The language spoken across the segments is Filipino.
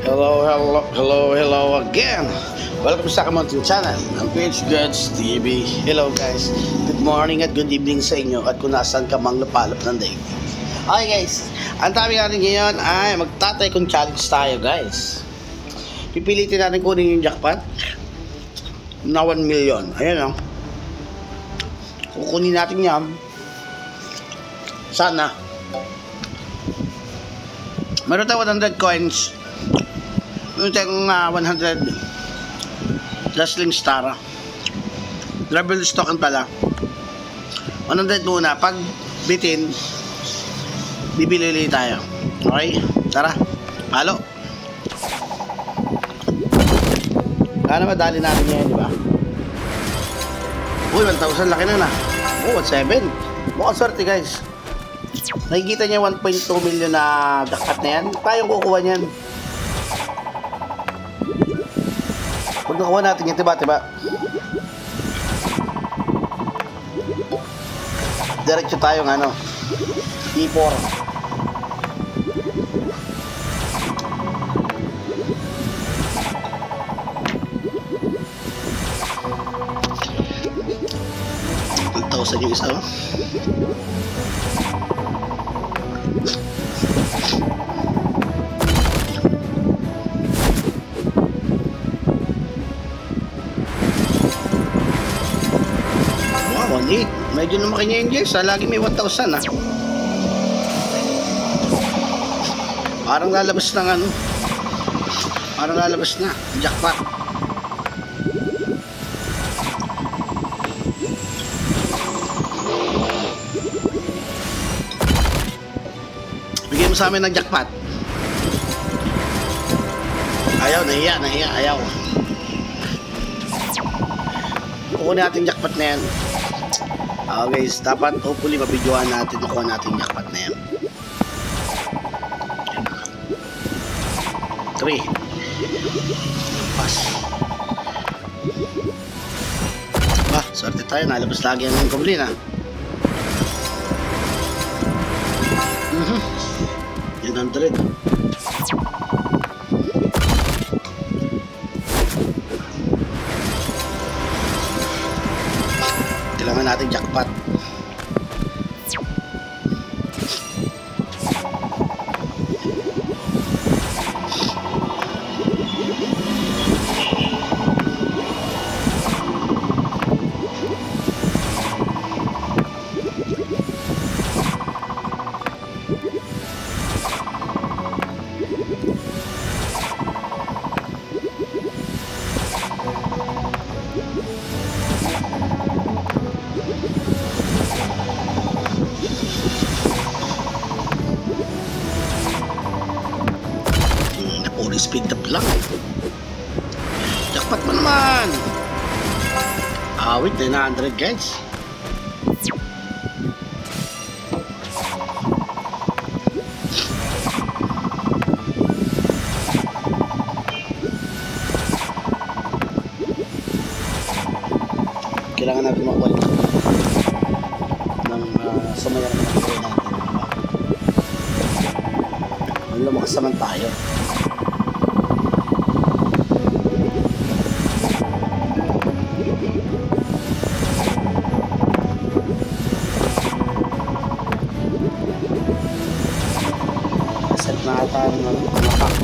Hello again. Welcome sa Kamonting Channel, ang Page Gods TV. Hello guys, good morning at good evening sa inyo at kung nasan ka mang napalop ng daigdig. Okay guys, ang topic natin ngayon ay magtatay kung challenge tayo guys. Pipilitin natin kunin yung jackpot na 1 million. Ayan o. Kukunin natin yan. Sana. Meron tayo 100 coins. Meron tayong 100 Dazzling Star. Level token pala. 100 muna. Pag bitin, bibili ulit tayo. Okay? Tara. Halo. Sana madali natin yan, di ba? Uy, 1,000. Laki na na. Oh, 7. Mukhang swerte guys. Nakikita niya 1.2 million na jackpot na yan. Tayong kukuha niyan. Pag nakuha natin yan, diba? Diretso tayong ano, E4. Sa yung isa. Wow, 1.8. Medyo lumaki niya yung Jess. Lagi may 1,000 ah. Parang lalabas ng ano. Parang lalabas na. Jackpot. Bigyan mo sa amin ng jackpot. Ayaw, nahiya, ayaw. Kukunin natin jackpot na yan. Guys, dapat hopefully mabidyohan natin, nakuha natin jackpot na yan. 3. Pass. Swerte tayo, nalabas lagi ang goblin ah. 100. Kailangan natin jackpot. Speed up lang. Jackpot mo naman. Wait, 900 guys. Kailangan natin makuha ng sumayang ng natin. Lumakas naman tayo. Set na ata ng mga pack.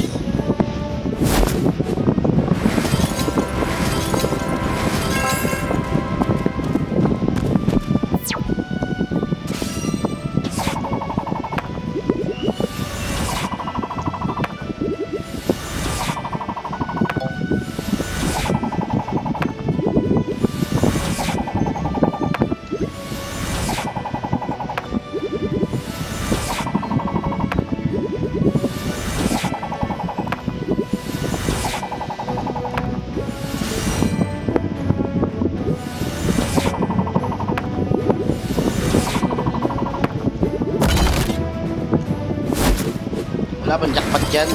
Wala pang jackpot dyan.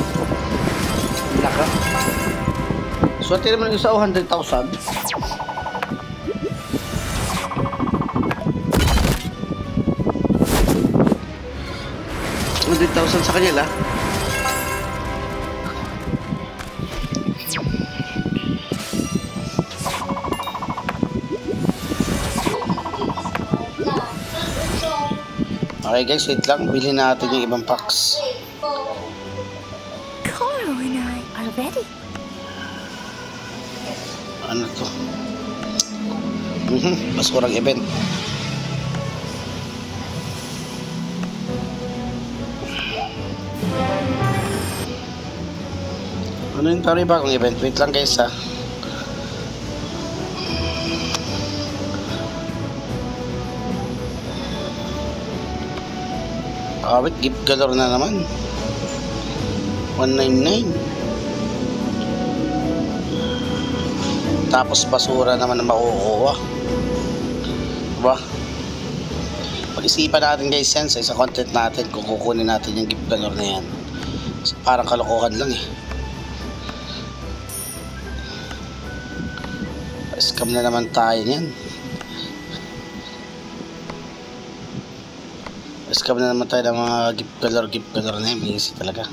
Laka. Swerte naman yung isa 100,000. 100,000 sa kanila. Okay guys, wait lang. Bilhin natin yung ibang packs. Carl and I are ready. Ano to? Basurang event. Ano yung tari ba kung event? Wait lang guys ha. Wait, gift galore na naman. 199. Tapos basura naman na makukuha. Diba? Pag-isipan natin guys yan sa isang content natin kung kukunin natin yung gift galore na yan. So, parang kalokohan lang eh. Scam na naman tayo niyan. Scam na naman tayo ng mga gift galore na yan. Busy talaga.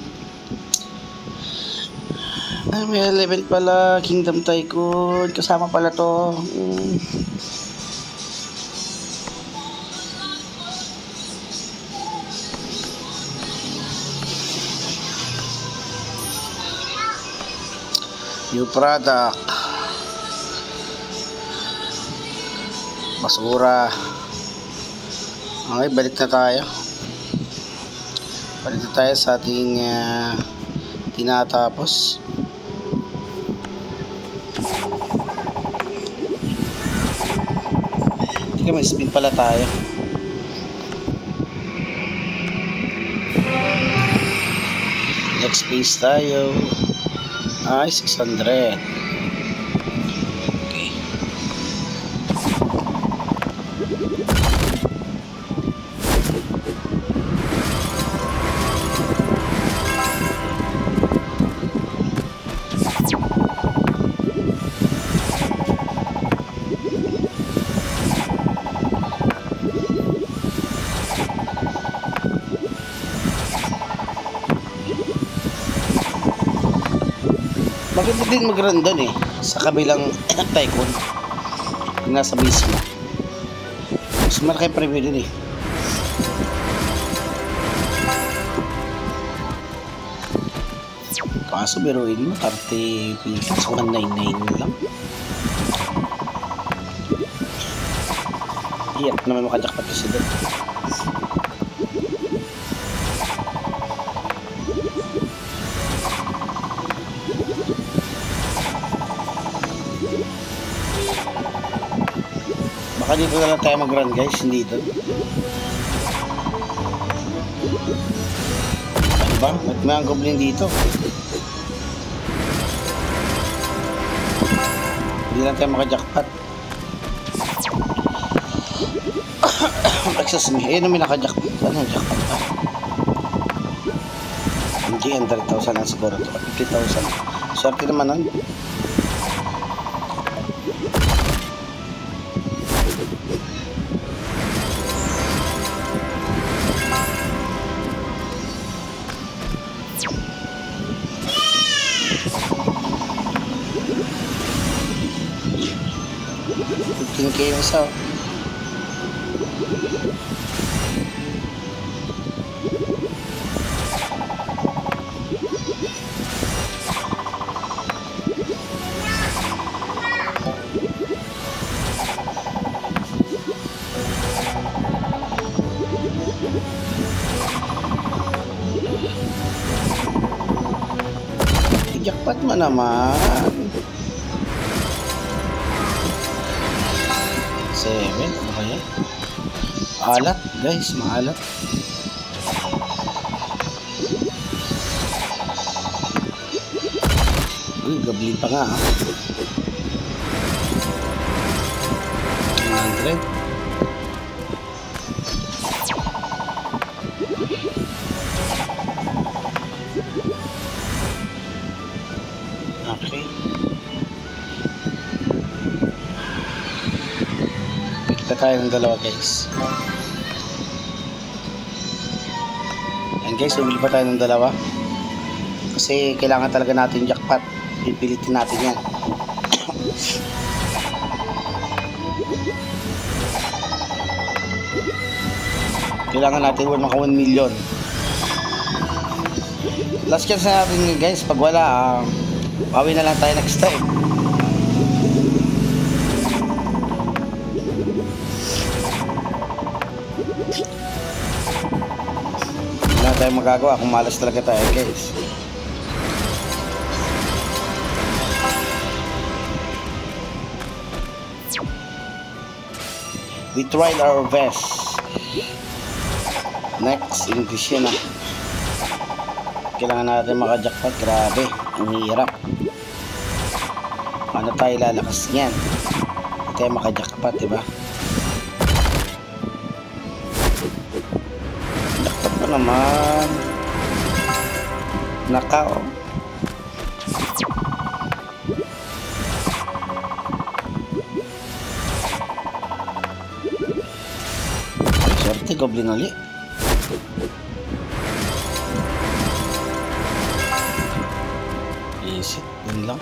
May 11 pala. Kingdom Tycoon. Kasama pala to. New product. Basura. Okay, balik na tayo. Balik na tayo sa ating tinatapos. Hindi ka may spin pala tayo. Next phase tayo. Ay, 600. Okay. Bakit mo din mag-run doon eh? Sa kabilang Tycoon. Nasa base mo. Mas malaki preview din eh. Kaso biruin mo, 30 pesos, 199 lang. Hirap naman makajakpat kasi doon. Baka dito na lang tayo mag-run guys, hindi doon. Ano ba? Ba't may ang goblin dito? Hindi lang tayo makajakpat. Excuse me, ayun na may nakajakpat. Ano yung jackpot pa? Hindi, 100,000 lang siguro ito. 50,000. Swerte naman nun. Kayo isa. Jackpot mo naman. 7, ano kaya? Alat guys, maalat. Uy, gabli pa nga 100. Okay. Kita tayo ng dalawa guys. And guys, bumili pa tayo ng dalawa. Kasi kailangan talaga natin jackpot. Pipilitin natin yan. Kailangan natin maka 1 million. Last chance na natin guys. Pag wala, bawi na lang tayo next time. Wala tayong magagawa kung malas talaga tayo guys. We tried our best. Next, English yun ah. Kailangan natin maka-jackpot. Grabe, ang hirap. Paano tayo lalakas niyan? Hindi tayo maka-jackpot, diba? Jackpot pa naman. Nakao. Swerte, goblin ulit. Isip, yun lang.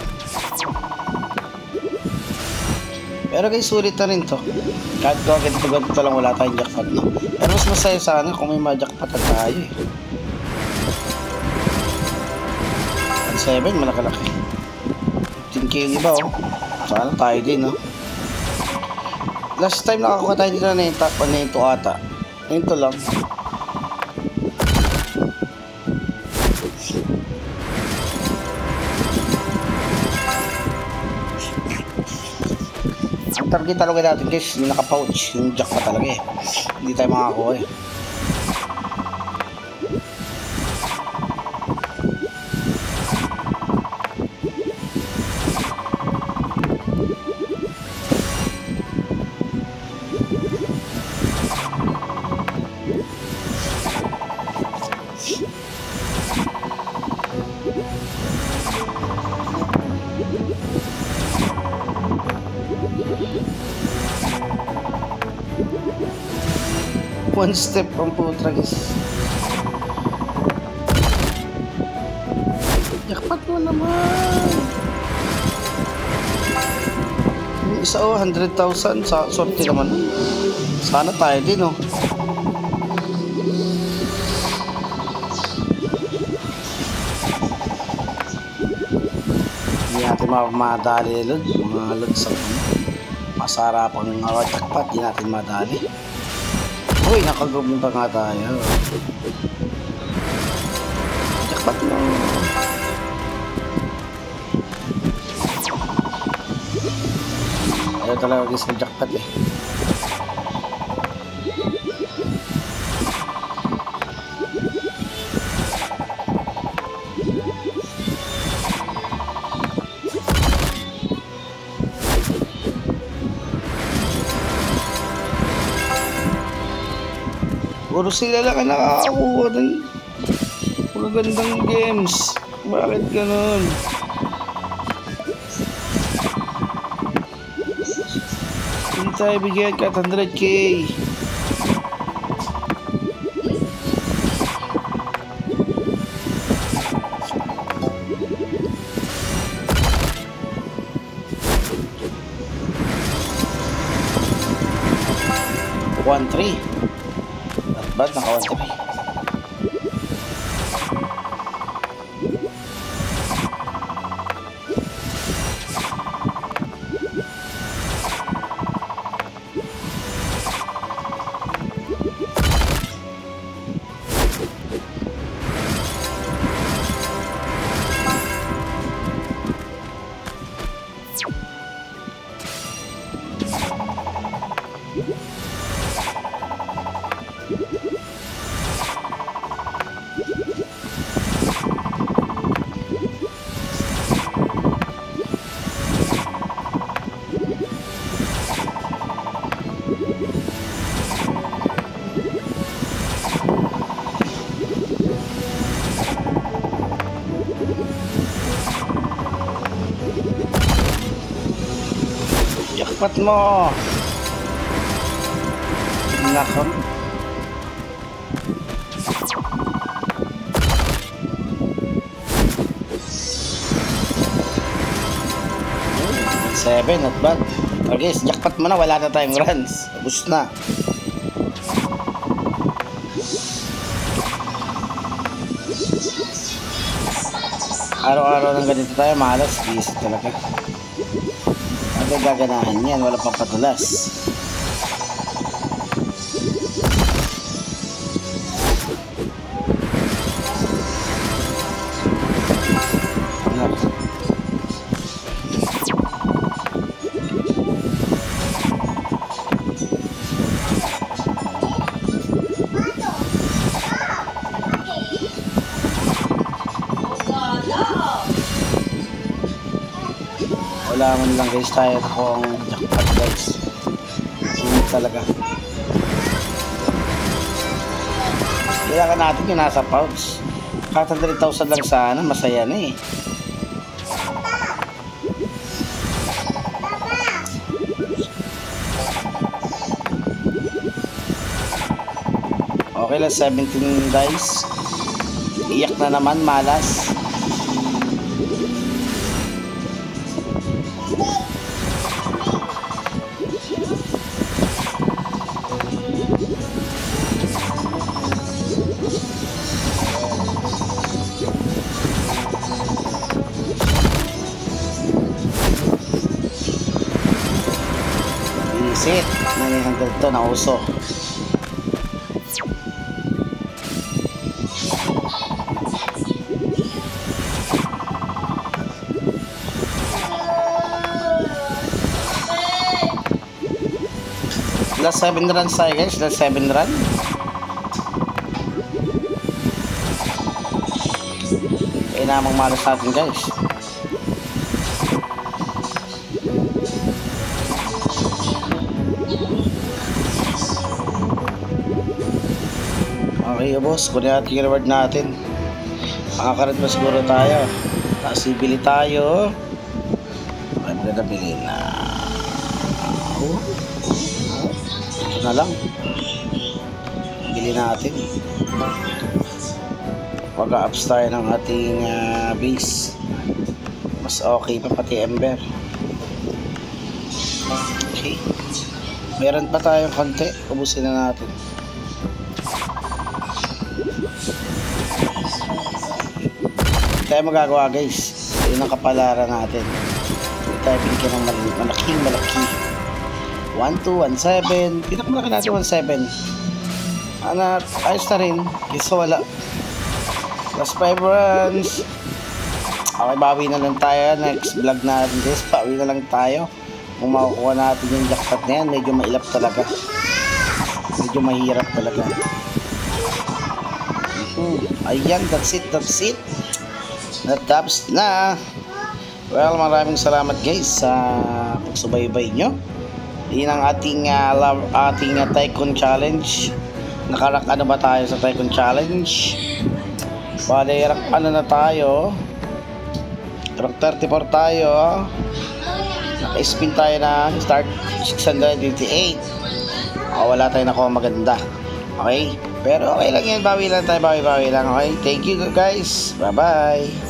Pero guys, sulit na rin to. Kahit ko agad pag lang wala tayong jackpot, no? Pero mas masaya sana kung may ma-jackpot tayo eh. 7, malakalaki. 15k yung iba oh. Sana tayo din no. Last time nakakuha tayo dito na ito ata. Ito lang. Ang target talaga natin guys, yung naka-pouch, yung jackpot talaga eh. Hindi tayo makakuha eh. One step ang putra guys. Jackpot mo naman. Yung isa 100,000 sa sorte naman. Sana tayo din oh. Hindi natin madali lod. Mga lod sa masarapang jackpot. Hindi natin madali. Uy, nakagoblin pa nga tayo. Jackpot mo. Ayaw talaga guys ng jackpot eh. Puro sila lang ang nakakakuha ng magagandang games. Bakit ganun? Hindi tayo bigyan ka 100k. $1.3 Ba't naka-1 3? Jackpot mo. Nako. Seven, not bad. Okay, jackpot mo na, wala na tayong runs. Ubus na. Araw-araw ng ganito tayo, malas, busy talaga. Ano gaganahan yan, wala pang patulas. Wala man lang guys tayo kung jackpot guys. Sunod talaga. Kailangan natin yung nasa pouch. Kahit 100,000 lang sana, masaya na eh. Okay lang, 17 guys. Iyak na naman, malas. Isit, nangyayang to na uso. Last 7 runs tayo guys, last 7 run. Kaya namang malas natin guys. Okay boss, kunin natin yung reward natin. Makakarat pa siguro tayo. Tapos ibili tayo. Okay, maganda bilhin na. Ito na lang. Bili natin. Pag-ups tayo ng ating base. Mas okay pa pati ember. Okay. Meron pa tayong konti. Ubusin na natin. Tayo magagawa guys. Yun ang kapalaran natin. Tayo bigyan ng malaki 1217. Pinakamalaki natin 17. Ayos na rin. Guess wala. Plus 5 runs. Okay, bawi na lang tayo. Next vlog natin guys, bawi na lang tayo. Kung makukuha natin yung jackpot na yan, medyo mailap talaga. Medyo mahirap talaga. Ayan, that's it. Natapos na. Well, maraming salamat guys sa pagsubaybay nyo. Yun ang ating Tycoon Challenge. Nakarak ano ba tayo sa Tycoon Challenge? Bale, ano na tayo? Rank 34 tayo. Naka-spin tayo na start 688. Wala tayo nakuha maganda. Okay? Pero okay lang yan, bawi lang tayo, bawi lang. Okay? Thank you guys. Bye-bye.